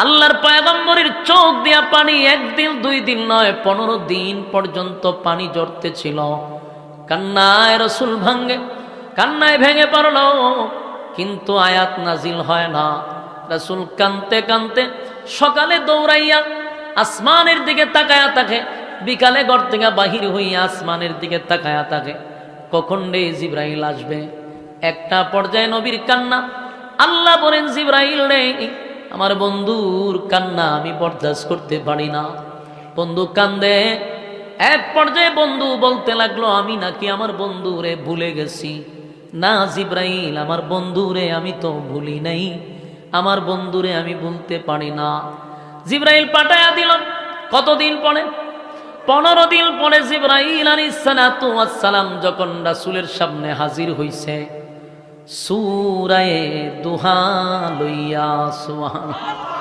আল্লাহর পয়গম্বরের চোখ দিয়া পানি একদিন 2 দিন নয় 15 দিন পর্যন্ত পানি ঝরতেছিল। কান্নায় রাসূল কান্নায় ভেঙে পড়ল, কিন্তু আয়াত নাজিল হয় না। রাসূল কাঁদতে কাঁদতে সকালে দৌড়াইয়া আসমানের দিকে তাকায়া থাকে, বিকালে ঘর থেকে বাহির হইয়া আসমানের দিকে তাকায়া থাকে, কখন রে জিবরাইল আসবে। একটা পর্যায়ে নবীর কান্না, আল্লাহ বলেন জিবরাইল রে, আমার বন্ধুর কান্না আমি বরদাস্ত করতে পারি না। বন্ধু কান্দে। এক পর্যায়ে বন্ধু বলতে লাগলো, আমি নাকি আমার বন্ধুরে ভুলে গেছি। না জিবরাইল, আমার বন্ধুরে আমি তো ভুলি নাই, আমার বন্ধুরে আমি ভুলতে পারি না। জিবরাইল পাঠায়া দিল। কতদিন পরে? 15 দিন পরে জিবরাইল আলাইহিস সালাতু ওয়াস সালাম যখন রাসূলের সামনে হাজির হইছে, সূরা দুহা লইয়া, সুবহানাল্লাহ।